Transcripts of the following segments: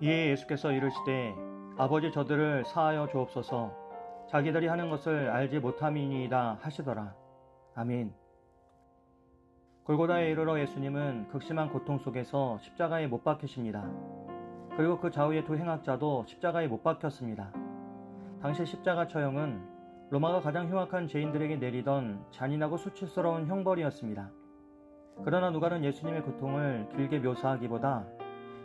이에 예수께서 이르시되 아버지 저들을 사하여 주옵소서 자기들이 하는 것을 알지 못함이니이다 하시더라. 아멘. 골고다에 이르러 예수님은 극심한 고통 속에서 십자가에 못 박히십니다. 그리고 그 좌우의 두 행악자도 십자가에 못 박혔습니다. 당시 십자가 처형은 로마가 가장 흉악한 죄인들에게 내리던 잔인하고 수치스러운 형벌이었습니다. 그러나 누가는 예수님의 고통을 길게 묘사하기보다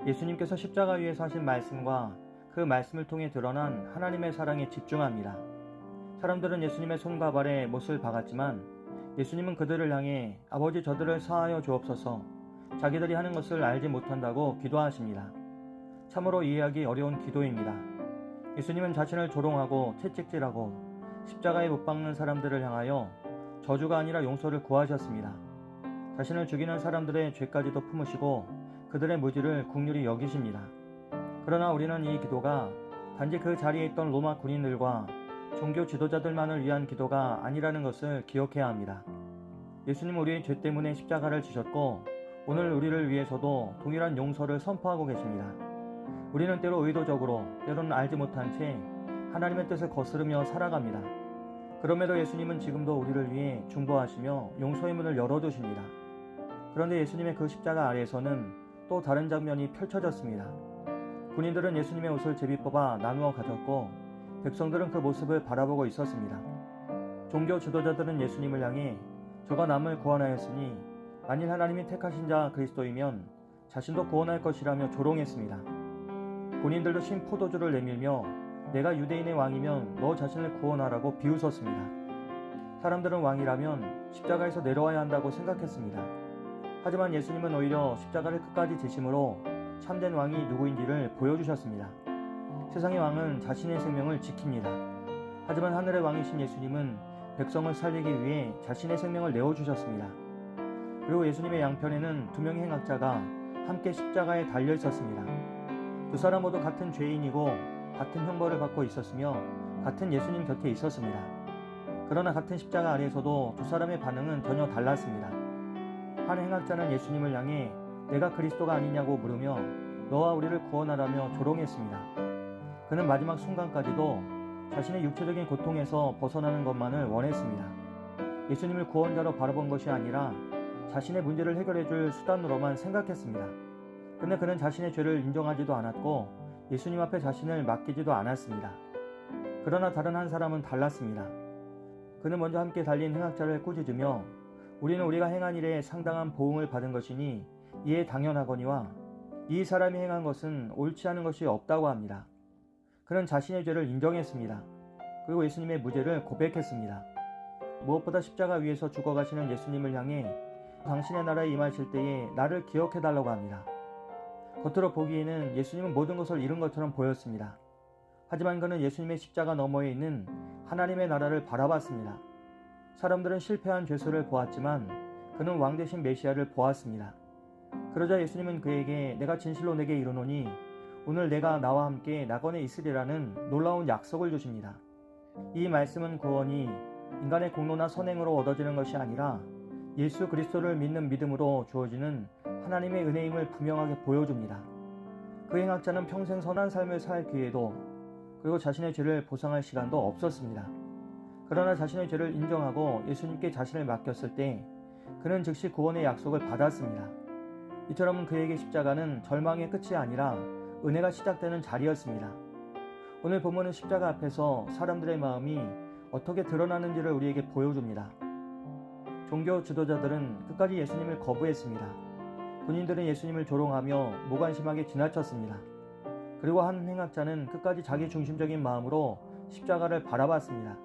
예수님께서 십자가 위에서 하신 말씀과 그 말씀을 통해 드러난 하나님의 사랑에 집중합니다. 사람들은 예수님의 손과 발에 못을 박았지만 예수님은 그들을 향해 아버지 저들을 사하여 주옵소서 자기들이 하는 것을 알지 못한다고 기도하십니다. 참으로 이해하기 어려운 기도입니다. 예수님은 자신을 조롱하고 채찍질하고 십자가에 못 박는 사람들을 향하여 저주가 아니라 용서를 구하셨습니다. 자신을 죽이는 사람들의 죄까지도 품으시고 그들의 무지를 긍휼히 여기십니다. 그러나 우리는 이 기도가 단지 그 자리에 있던 로마 군인들과 종교 지도자들만을 위한 기도가 아니라는 것을 기억해야 합니다. 예수님 우리의 죄 때문에 십자가를 지셨고 오늘 우리를 위해서도 동일한 용서를 선포하고 계십니다. 우리는 때로 의도적으로 때로는 알지 못한 채 하나님의 뜻을 거스르며 살아갑니다. 그럼에도 예수님은 지금도 우리를 위해 중보하시며 용서의 문을 열어두십니다. 그런데 예수님의 그 십자가 아래에서는 또 다른 장면이 펼쳐졌습니다. 군인들은 예수님의 옷을 제비 뽑아 나누어 가졌고 백성들은 그 모습을 바라보고 있었습니다. 종교 지도자들은 예수님을 향해 저가 남을 구원하였으니 만일 하나님이 택하신 자 그리스도이면 자신도 구원할 것이라며 조롱했습니다. 군인들도 신 포도주를 내밀며 내가 유대인의 왕이면 너 자신을 구원하라고 비웃었습니다. 사람들은 왕이라면 십자가에서 내려와야 한다고 생각했습니다. 하지만 예수님은 오히려 십자가를 끝까지 지심으로 참된 왕이 누구인지를 보여주셨습니다. 세상의 왕은 자신의 생명을 지킵니다. 하지만 하늘의 왕이신 예수님은 백성을 살리기 위해 자신의 생명을 내어주셨습니다. 그리고 예수님의 양편에는 두 명의 행악자가 함께 십자가에 달려 있었습니다. 두 사람 모두 같은 죄인이고 같은 형벌을 받고 있었으며 같은 예수님 곁에 있었습니다. 그러나 같은 십자가 아래에서도 두 사람의 반응은 전혀 달랐습니다. 한 행악자는 예수님을 향해 내가 그리스도가 아니냐고 물으며 너와 우리를 구원하라며 조롱했습니다. 그는 마지막 순간까지도 자신의 육체적인 고통에서 벗어나는 것만을 원했습니다. 예수님을 구원자로 바라본 것이 아니라 자신의 문제를 해결해 줄 수단으로만 생각했습니다. 그런데 그는 자신의 죄를 인정하지도 않았고 예수님 앞에 자신을 맡기지도 않았습니다. 그러나 다른 한 사람은 달랐습니다. 그는 먼저 함께 달린 행악자를 꾸짖으며 우리는 우리가 행한 일에 상당한 보응을 받은 것이니 이에 당연하거니와 이 사람이 행한 것은 옳지 않은 것이 없다고 합니다. 그는 자신의 죄를 인정했습니다. 그리고 예수님의 무죄를 고백했습니다. 무엇보다 십자가 위에서 죽어가시는 예수님을 향해 당신의 나라에 임하실 때에 나를 기억해달라고 합니다. 겉으로 보기에는 예수님은 모든 것을 잃은 것처럼 보였습니다. 하지만 그는 예수님의 십자가 너머에 있는 하나님의 나라를 바라봤습니다. 사람들은 실패한 죄수를 보았지만 그는 왕 대신 메시아를 보았습니다. 그러자 예수님은 그에게 내가 진실로 내게 이르노니 오늘 내가 나와 함께 낙원에 있으리라는 놀라운 약속을 주십니다. 이 말씀은 구원이 인간의 공로나 선행으로 얻어지는 것이 아니라 예수 그리스도를 믿는 믿음으로 주어지는 하나님의 은혜임을 분명하게 보여줍니다. 그 행악자는 평생 선한 삶을 살 기회도 그리고 자신의 죄를 보상할 시간도 없었습니다. 그러나 자신의 죄를 인정하고 예수님께 자신을 맡겼을 때 그는 즉시 구원의 약속을 받았습니다. 이처럼 그에게 십자가는 절망의 끝이 아니라 은혜가 시작되는 자리였습니다. 오늘 본문은 십자가 앞에서 사람들의 마음이 어떻게 드러나는지를 우리에게 보여줍니다. 종교 지도자들은 끝까지 예수님을 거부했습니다. 군인들은 예수님을 조롱하며 무관심하게 지나쳤습니다. 그리고 한 행악자는 끝까지 자기 중심적인 마음으로 십자가를 바라봤습니다.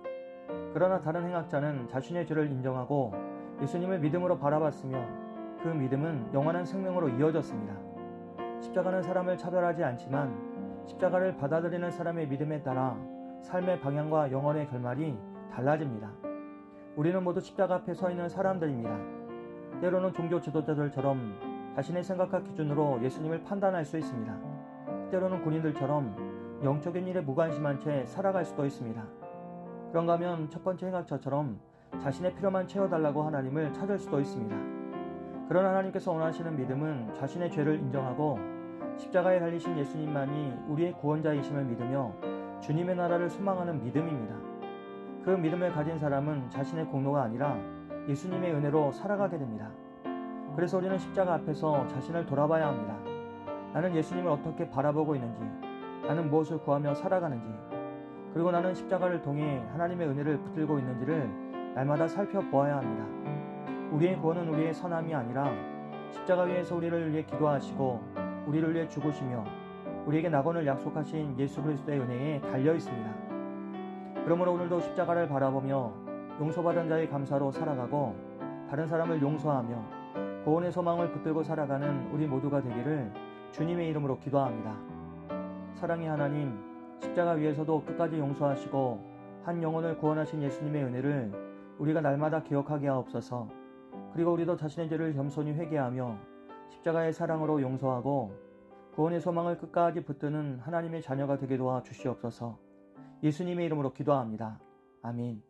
그러나 다른 행악자는 자신의 죄를 인정하고 예수님을 믿음으로 바라봤으며 그 믿음은 영원한 생명으로 이어졌습니다. 십자가는 사람을 차별하지 않지만 십자가를 받아들이는 사람의 믿음에 따라 삶의 방향과 영혼의 결말이 달라집니다. 우리는 모두 십자가 앞에 서 있는 사람들입니다. 때로는 종교 지도자들처럼 자신의 생각과 기준으로 예수님을 판단할 수 있습니다. 때로는 군인들처럼 영적인 일에 무관심한 채 살아갈 수도 있습니다. 그런가 하면 첫 번째 행악자처럼 자신의 필요만 채워달라고 하나님을 찾을 수도 있습니다. 그러나 하나님께서 원하시는 믿음은 자신의 죄를 인정하고 십자가에 달리신 예수님만이 우리의 구원자이심을 믿으며 주님의 나라를 소망하는 믿음입니다. 그 믿음을 가진 사람은 자신의 공로가 아니라 예수님의 은혜로 살아가게 됩니다. 그래서 우리는 십자가 앞에서 자신을 돌아봐야 합니다. 나는 예수님을 어떻게 바라보고 있는지, 나는 무엇을 구하며 살아가는지, 그리고 나는 십자가를 통해 하나님의 은혜를 붙들고 있는지를 날마다 살펴보아야 합니다. 우리의 구원은 우리의 선함이 아니라 십자가 위에서 우리를 위해 기도하시고 우리를 위해 죽으시며 우리에게 낙원을 약속하신 예수 그리스도의 은혜에 달려 있습니다. 그러므로 오늘도 십자가를 바라보며 용서받은 자의 감사로 살아가고 다른 사람을 용서하며 구원의 소망을 붙들고 살아가는 우리 모두가 되기를 주님의 이름으로 기도합니다. 사랑의 하나님, 십자가 위에서도 끝까지 용서하시고 한 영혼을 구원하신 예수님의 은혜를 우리가 날마다 기억하게 하옵소서. 그리고 우리도 자신의 죄를 겸손히 회개하며 십자가의 사랑으로 용서하고 구원의 소망을 끝까지 붙드는 하나님의 자녀가 되게 도와 주시옵소서. 예수님의 이름으로 기도합니다. 아멘.